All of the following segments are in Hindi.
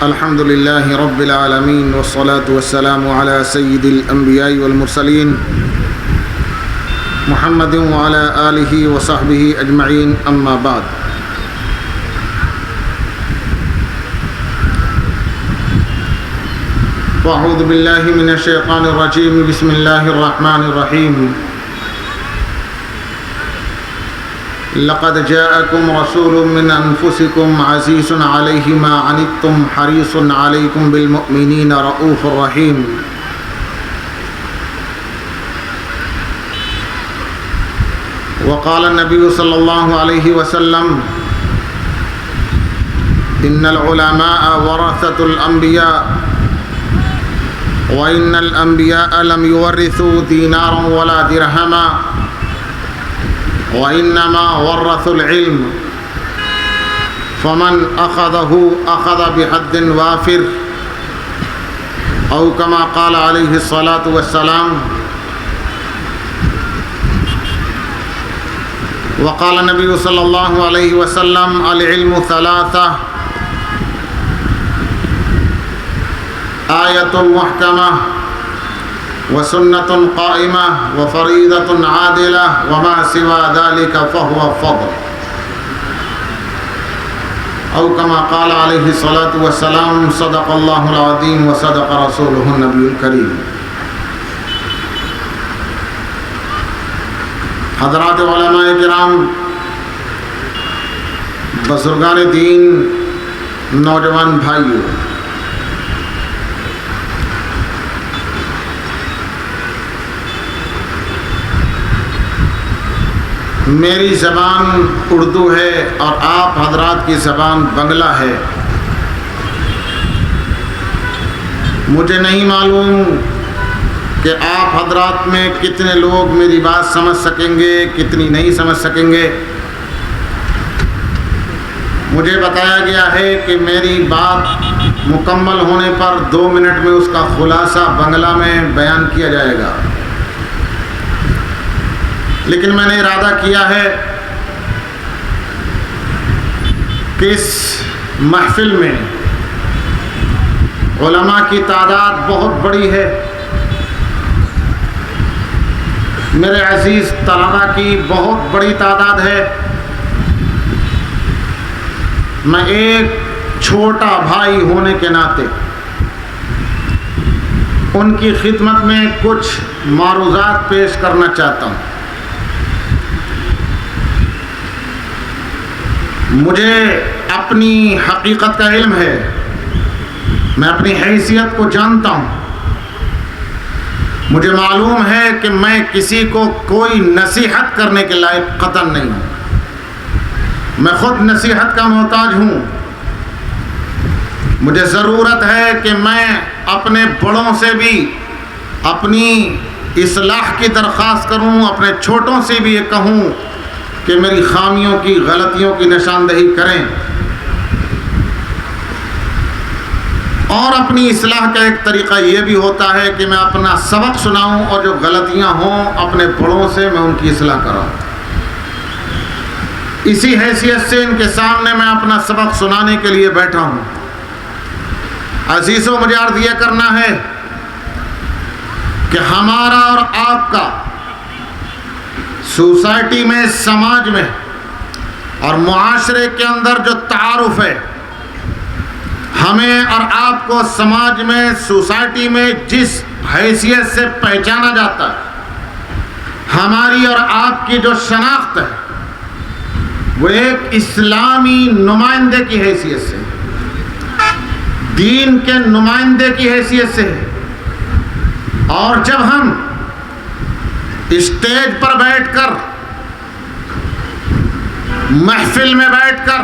अल्हम्दुलिल्लाहि रब्बिल आलमीन वस्सलातु वस्सलामु अला सय्यिदिल अंबिया'i वल मुरसलीन मुहम्मदिन व अला आलिहि व सहबिहि अजमईन अम्मा बाद। अऊज़ु बिल्लाहि मिनश शैतानिर रजीम बिस्मिल्लाहिर रहमानिर रहीम। लक़द जाअकुम रसूलुम मिन अनफुसिकुम अज़ीज़ुन अलैहि मा अनित्तुम हरीसुन अलैकुम बिल मुमिनीना रऊफ़ुर रहीम। वक़ाल नबी सल्लल्लाहु अलैहि वसल्लम इन्नल उलमाअ वरसतुल अंबिया व इन्नल अंबिया लम युवर्रिसू दीनारन वला दिरहमा व इन्नमा वर्रसुल इल्म फमन अख़ज़हु अख़ज़ बिहद्दिन वाफ़िर औ कमा क़ाल अलैहि सलातु वस्सलाम। वक़ाल नबी सल्लल्लाहु अलैहि वसल्लम अल इल्मु सलासा आयतुन मुहकमा व सुन्नतुन क़ाइमा व फ़रीदतुन आदिला व मा सिवा ज़ालिका फ़हुव फ़द्ल औ कमा क़ाल अलैहि सलातु वस्सलाम। सदक़ल्लाहुल अज़ीम व सदक़ रसूलुहुन नबियुल करीम। हज़रात उलमाए किराम, बुज़ुर्गान दीन, नौजवान भाइयों, मेरी ज़बान उर्दू है और आप हज़रात की ज़बान बंगला है। मुझे नहीं मालूम कि आप हज़रात में कितने लोग मेरी बात समझ सकेंगे, कितनी नहीं समझ सकेंगे। मुझे बताया गया है कि मेरी बात मुकम्मल होने पर 2 मिनट में उसका खुलासा बंगला में बयान किया जाएगा, लेकिन मैंने इरादा किया है कि इस महफिल में उलमा की तादाद बहुत बड़ी है। मेरे अजीज़ तलबा की बहुत बड़ी तादाद है। मैं एक छोटा भाई होने के नाते उनकी खिदमत में कुछ मारूज़ात पेश करना चाहता हूँ। मुझे अपनी हकीकत का इल्म है, मैं अपनी हैसियत को जानता हूँ। मुझे मालूम है कि मैं किसी को कोई नसीहत करने के लायक कतन नहीं हूँ। मैं खुद नसीहत का मोहताज हूँ। मुझे ज़रूरत है कि मैं अपने बड़ों से भी अपनी इस्लाह की दरख्वास्त करूँ, अपने छोटों से भी ये कहूँ कि मेरी खामियों की, गलतियों की निशानदही करें, और अपनी इस्लाह का एक तरीक़ा ये भी होता है कि मैं अपना सबक सुनाऊं और जो गलतियां हों अपने बड़ों से मैं उनकी इस्लाह कराऊं। इसी हैसियत से इनके सामने मैं अपना सबक सुनाने के लिए बैठा हूं। अज़ीज़ों, मुझे अर्ज़ यह करना है कि हमारा और आपका सोसाइटी में, समाज में और मुआशरे के अंदर जो तारुफ है, हमें और आपको समाज में, सोसाइटी में जिस हैसियत से पहचाना जाता है, हमारी और आपकी जो शनाख्त है वो एक इस्लामी नुमाइंदे की हैसियत से, दीन के नुमाइंदे की हैसियत से है। और जब हम स्टेज पर बैठकर, महफिल में बैठकर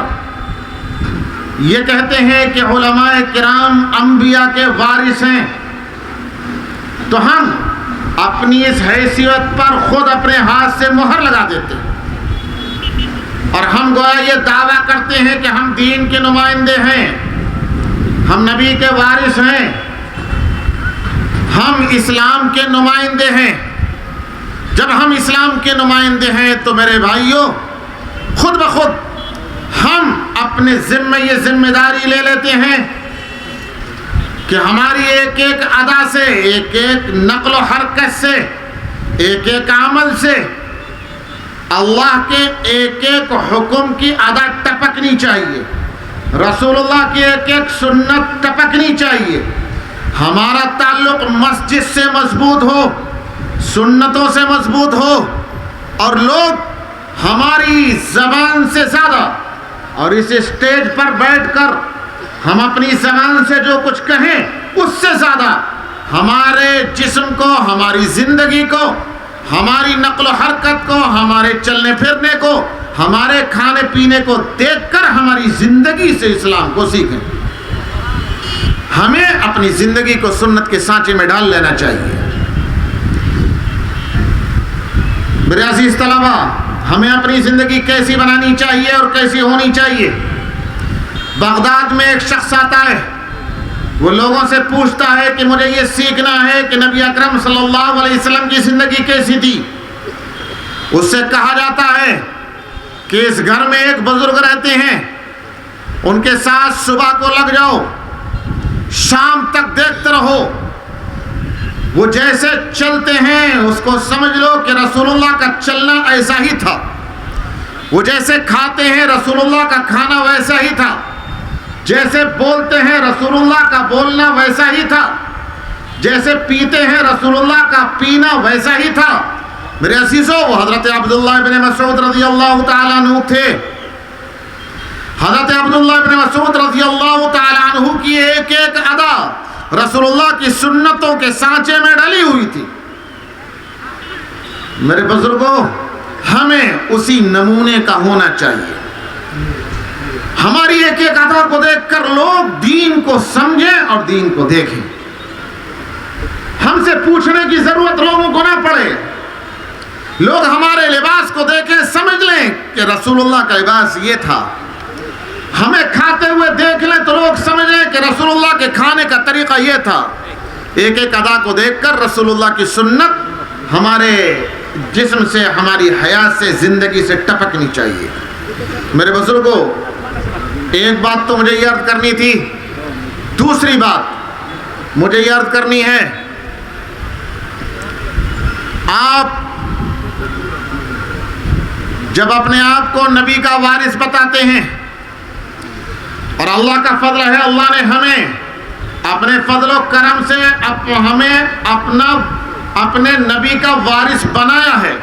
ये कहते हैं कि उलमाए किराम अंबिया के वारिस हैं, तो हम अपनी इस हैसियत पर खुद अपने हाथ से मुहर लगा देते हैं और हम गोया ये दावा करते हैं कि हम दीन के नुमाइंदे हैं, हम नबी के वारिस हैं, हम इस्लाम के नुमाइंदे हैं। जब हम इस्लाम के नुमाइंदे हैं तो मेरे भाइयों, खुद ब खुद हम अपने ज़िम्मे ये जिम्मेदारी ले लेते हैं कि हमारी एक एक अदा से, एक एक नक्ल हरकत से, एक एक अमल से अल्लाह के एक एक हुक्म की अदा टपकनी चाहिए, रसूलुल्लाह की एक एक सुन्नत टपकनी चाहिए। हमारा ताल्लुक मस्जिद से मजबूत हो, सुन्नतों से मजबूत हो, और लोग हमारी जबान से ज़्यादा, और इस स्टेज पर बैठकर हम अपनी जबान से जो कुछ कहें उससे ज़्यादा हमारे जिस्म को, हमारी ज़िंदगी को, हमारी नक्ल हरकत को, हमारे चलने फिरने को, हमारे खाने पीने को देखकर हमारी ज़िंदगी से इस्लाम को सीखें। हमें अपनी ज़िंदगी को सुन्नत के सांचे में डाल लेना चाहिए। मेरे अजीज तलबा, हमें अपनी ज़िंदगी कैसी बनानी चाहिए और कैसी होनी चाहिए। बगदाद में एक शख्स आता है, वो लोगों से पूछता है कि मुझे ये सीखना है कि नबी अकरम सल्लल्लाहु अलैहि वसल्लम की ज़िंदगी कैसी थी। उससे कहा जाता है कि इस घर में एक बुजुर्ग रहते हैं, उनके साथ सुबह को लग जाओ, शाम तक देखते रहो, वो जैसे चलते हैं उसको समझ लो कि रसूलुल्लाह का चलना ऐसा ही था। वो जैसे खाते हैं रसूलुल्लाह का खाना वैसा ही था, जैसे बोलते हैं रसूलुल्लाह का बोलना वैसा ही था, जैसे पीते हैं रसूलुल्लाह का पीना वैसा ही था। मेरे अजीजों, वो हज़रत अब्दुल्लाह इब्न मसऊद रज़ियल्लाहु ताला अन्हु थे। हज़रत अब्दुल्लाह इब्न मसऊद रज़ियल्लाहु ताला अन्हु की एक एक अदा रसूलुल्लाह की सुन्नतों के सांचे में डली हुई थी। मेरे बुजुर्गों, हमें उसी नमूने का होना चाहिए। हमारी एक एक अदा को देखकर लोग दीन को समझें और दीन को देखें। हमसे पूछने की जरूरत लोगों को ना पड़े। लोग हमारे लिबास को देखें, समझ लें कि रसूलुल्लाह का लिबास ये था। हमें खाते हुए देख लें तो लोग समझ लें कि रसूलुल्लाह के खाने का तरीका ये था। एक एक अदा को देखकर रसूलुल्लाह की सुन्नत हमारे जिस्म से, हमारी हयात से, ज़िंदगी से टपकनी चाहिए। मेरे बुजुर्गों, एक बात तो मुझे ये अर्ज करनी थी। दूसरी बात मुझे ये अर्ज करनी है, आप जब अपने आप को नबी का वारिस बताते हैं, और अल्लाह का फजल है, अल्लाह ने हमें अपने फजल और करम से हमें अपने नबी का वारिस बनाया है,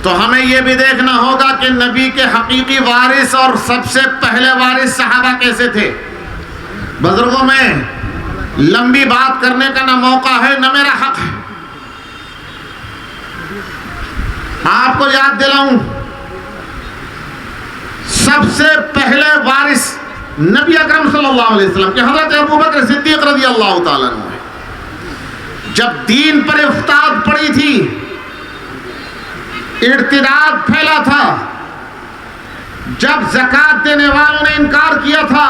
तो हमें यह भी देखना होगा कि नबी के हकीकी वारिस और सबसे पहले वारिस सहाबा कैसे थे। बुजुर्गों में लंबी बात करने का ना मौका है न मेरा हक है। आपको याद दिलाऊं, सबसे पहले वारिस नबी अकरम सल्लल्लाहु अलैहि वसल्लम के हज़रत अबू बकर सिद्दीक़ रज़ियल्लाहु ताला अन्हु है। जब दीन पर इफ्ताद पड़ी थी, इर्तिदाद फैला था, जब ज़कात देने वालों ने इनकार किया था,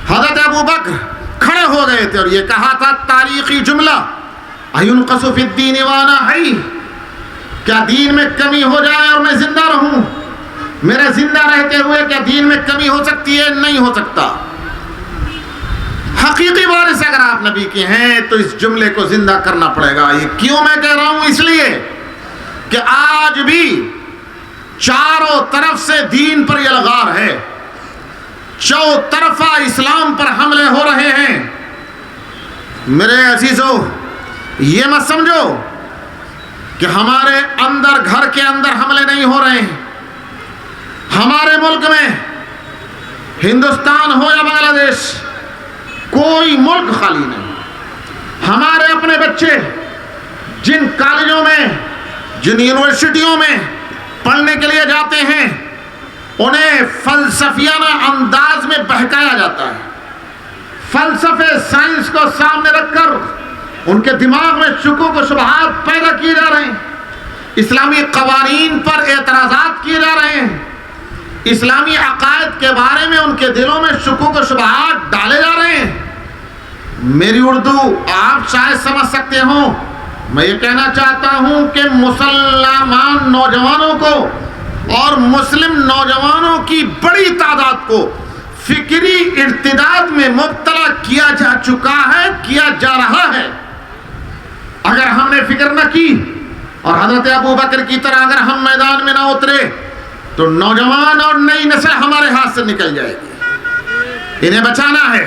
हज़रत अबू बकर खड़े हो गए थे और ये कहा था तारीखी जुमला, अयुनक़सु फ़िद्दीन व अना हय्य, क्या दीन में कमी हो जाए और मैं जिंदा रहूं? मेरे जिंदा रहते हुए क्या दीन में कमी हो सकती है? नहीं हो सकता। हकीकी वारिस अगर आप नबी के हैं तो इस जुमले को जिंदा करना पड़ेगा। ये क्यों मैं कह रहा हूं? इसलिए कि आज भी चारों तरफ से दीन पर यलगार है, चौतरफा इस्लाम पर हमले हो रहे हैं। मेरे अजीजों, ये मत समझो कि हमारे अंदर, घर के अंदर हमले नहीं हो रहे हैं। हमारे मुल्क में, हिंदुस्तान हो या बांग्लादेश, कोई मुल्क खाली नहीं। हमारे अपने बच्चे जिन कॉलेजों में, जिन यूनिवर्सिटियों में पढ़ने के लिए जाते हैं, उन्हें फलसफियाना अंदाज में बहकाया जाता है। फलसफे, साइंस को सामने रखकर उनके दिमाग में शुकूक व शुबहात पैदा किए जा रहे हैं। इस्लामी कवानीन पर एतराज़ात किए जा रहे हैं। इस्लामी अकायद के बारे में उनके दिलों में शुकूक व शुबहात डाले जा रहे हैं। मेरी उर्दू आप शायद समझ सकते हो। मैं ये कहना चाहता हूँ कि मुसलमान नौजवानों को और मुस्लिम नौजवानों की बड़ी तादाद को फिक्री इर्तिदाद में मुब्तला किया जा चुका है, किया जा रहा है। अगर हमने फिक्र न की और हजरत अबू बकर की तरह अगर हम मैदान में ना उतरे तो नौजवान और नई नस्ल हमारे हाथ से निकल जाएगी। इन्हें बचाना है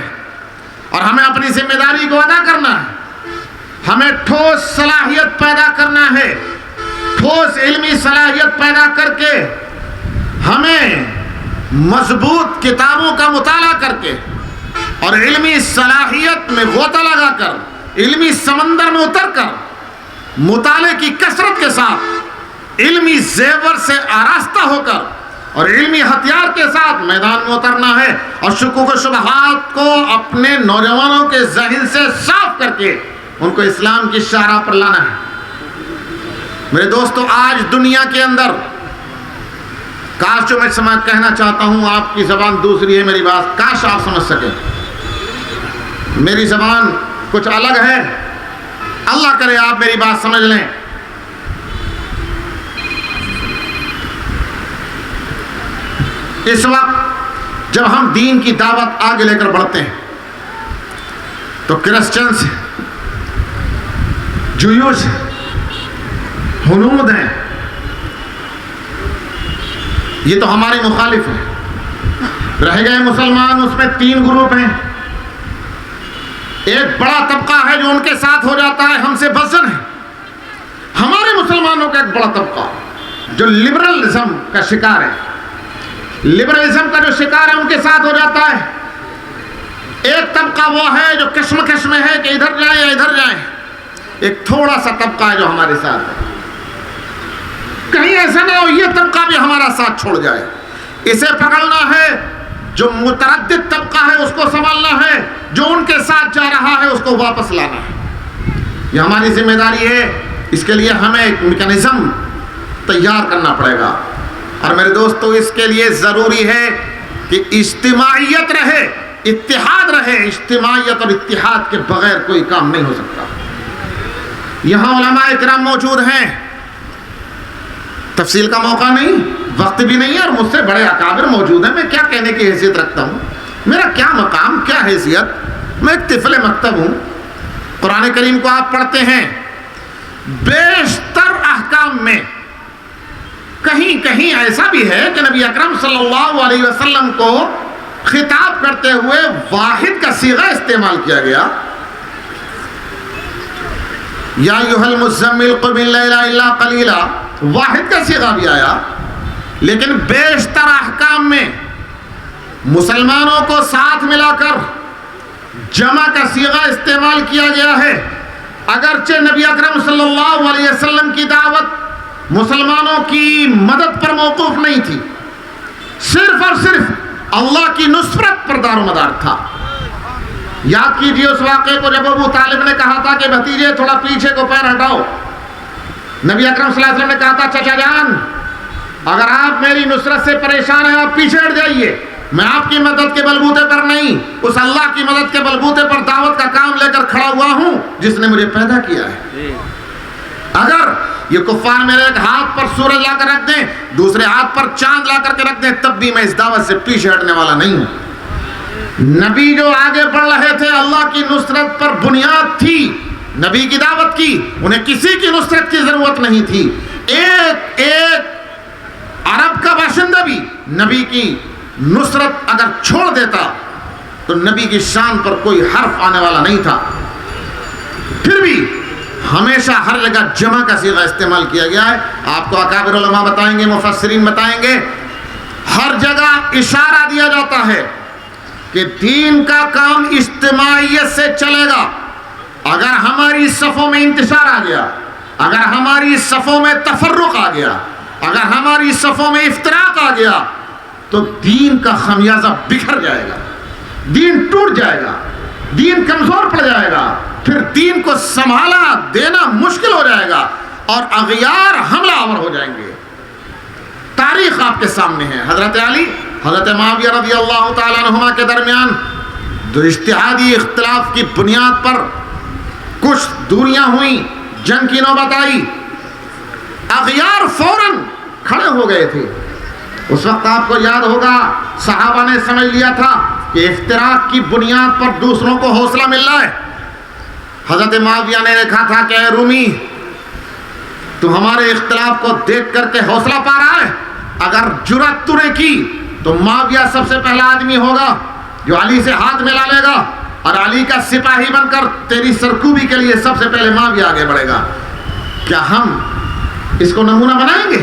और हमें अपनी जिम्मेदारी को अदा करना है। हमें ठोस सलाहियत पैदा करना है, ठोस इल्मी सलाहियत पैदा करके हमें मजबूत किताबों का मुताला करके और इल्मी सलाहियत में गोता लगाकर इल्मी समंदर में उतरकर मुताले की कसरत के साथ इल्मी जेवर से आरास्ता होकर और इल्मी हथियार के साथ मैदान में उतरना है और शुकूक व शुबहात को अपने नौजवानों के ज़हन से साफ करके उनको इस्लाम की शाहराह पर लाना है। मेरे दोस्तों, आज दुनिया के अंदर काश जो मैं कहना चाहता हूं, आपकी जबान दूसरी है, मेरी बात काश आप समझ सके। मेरी जबान कुछ अलग है, अल्लाह करे आप मेरी बात समझ लें। इस वक्त जब हम दीन की दावत आगे लेकर बढ़ते हैं तो क्रिश्चियंस, जूयूस, हुनूद हैं, ये तो हमारे मुखालिफ हैं। रह गए मुसलमान, उसमें 3 ग्रुप हैं। एक बड़ा तबका है जो उनके साथ हो जाता है, हमसे बसन है। हमारे मुसलमानों का एक बड़ा तबका जो लिबरलिज्म का शिकार है, लिबरलिज्म का जो शिकार है उनके साथ हो जाता है। एक तबका वो है जो कश्मकश में है कि इधर जाए या इधर जाए। एक थोड़ा सा तबका है जो हमारे साथ है। कहीं ऐसा ना हो ये तबका भी हमारा साथ छोड़ जाए। इसे पकड़ना है। जो मुतरद्दिद तबका है उसको संभालना है, जो उनके साथ जा रहा है उसको वापस लाना है। ये हमारी जिम्मेदारी है। इसके लिए हमें एक मैकेनिज्म तैयार करना पड़ेगा। और मेरे दोस्तों, इसके लिए ज़रूरी है कि इज्तिमाइयत रहे, इत्तिहाद रहे। इज्तिमाइयत और इत्तिहाद के बगैर कोई काम नहीं हो सकता। यहाँ उलमाए किराम मौजूद हैं। तफसील का मौका नहीं, वक्त भी नहीं है और मुझसे बड़े अकाबिर मौजूद हैं। मैं क्या कहने की हैसियत रखता हूँ, मेरा क्या मकाम, क्या हैसियत। मैं एक तिफले मकतब हूँ। कुरान करीम को आप पढ़ते हैं, बेशतर अहकाम में कहीं कहीं ऐसा भी है कि नबी अकरम सल्लल्लाहु अलैहि वसल्लम को खिताब करते हुए वाहिद का सीगा इस्तेमाल किया गया। या अय्युहल मुज़्ज़म्मिल क़ुम अल-लैला इल्ला क़लीला, वाहिद का सीगा भी आया। लेकिन बेशतर अहकाम में मुसलमानों को साथ मिलाकर जमा का सीगा इस्तेमाल किया गया है। अगरचे नबी अकरम सल्लल्लाहु अलैहि वसल्लम की दावत मुसलमानों की मदद पर मौकूफ नहीं थी, सिर्फ और सिर्फ अल्लाह की नुसरत पर दारोमदार था। याद कीजिए उस वाक़े को जब अबू तालिब ने कहा था कि भतीजे थोड़ा पीछे को पैर हटाओ। नबी अकरम सल्लल्लाहु अलैहि वसल्लम ने कहा था, चाचा जान अगर आप मेरी नुसरत से परेशान हैं आप पीछे हट जाइए। मैं आपकी मदद के बलबूते पर नहीं, उस अल्लाह की मदद के बलबूते पर दावत का काम लेकर खड़ा हुआ हूं जिसने मुझे पैदा किया है। अगर ये कुफ्फार मेरे एक हाथ पर सूरज लाकर रख दें, दूसरे हाथ पर चांद ला करके रख दें, तब भी मैं इस दावत से पीछे हटने वाला नहीं हूं। नबी जो आगे बढ़ रहे थे, अल्लाह की नुसरत पर बुनियाद थी नबी की दावत की, उन्हें किसी की नुसरत की जरूरत नहीं थी। एक एक अरब का बाशिंदा भी नबी की नुसरत अगर छोड़ देता तो नबी की शान पर कोई हर्फ आने वाला नहीं था। फिर भी हमेशा हर जगह जमा का सीगा इस्तेमाल किया गया है। आपको अकाबिर उलमा बताएंगे, मुफस्सिरीन बताएंगे, हर जगह इशारा दिया जाता है कि दीन का काम इज्तिमाइयत से चलेगा। अगर हमारी सफ़ों में इंतशार आ गया, अगर हमारी सफ़ों में तफर्रुक आ गया, अगर हमारी सफ़ों में इफ्तराक आ गया तो दीन का खमियाजा बिखर जाएगा, दीन टूट जाएगा, दीन कमज़ोर पड़ जाएगा। फिर दीन को संभाला देना मुश्किल हो जाएगा और अग़यार हमलावर हो जाएंगे। तारीख़ आपके सामने है। हज़रत अली, हज़रत मुआविया रज़ियल्लाहु ताला अन्हुमा के दरमियान जो इज्तिहादी इख्तिलाफ की बुनियाद पर कुछ दूरियां हुई, जंग की नौबत आई, अग़यार फौरन खड़े हो गए थे। उस वक्त आपको याद होगा सहाबा ने समझ लिया था कि इफ्तिराक की बुनियाद पर दूसरों को हौसला मिल रहा है। हजरत मुआविया ने देखा था कि ऐ रूमी, तू हमारे इख्तिलाफ को देख करके हौसला पा रहा है, अगर जुर्रत तूने की तो मुआविया सबसे पहला आदमी होगा जो अली से हाथ मिला लेगा और अली का सिपाही बनकर तेरी सरकूबी के लिए सबसे पहले मुआविया आगे बढ़ेगा। क्या हम इसको नमूना बनाएंगे?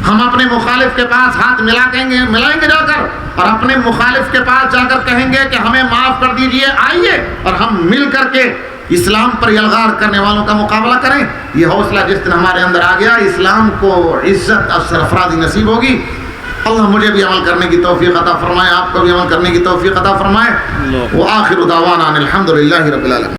हम अपने मुखालिफ के पास हाथ मिलाएंगे जाकर और अपने मुखालिफ के पास जाकर कहेंगे कि हमें माफ कर दीजिए, आइए और हम मिल करके इस्लाम पर यलगार करने वालों का मुकाबला करें। ये हौसला जिस दिन हमारे अंदर आ गया, इस्लाम को इज्जत और सरफराजी नसीब होगी। अल्लाह मुझे भी अमल करने की तौफीक अता फरमाए, आपको भी अमल करने की तौफीक अता फरमाए। व आखिर दावाना अनिल हम्दुलिल्लाहि रब्बिल आलमीन।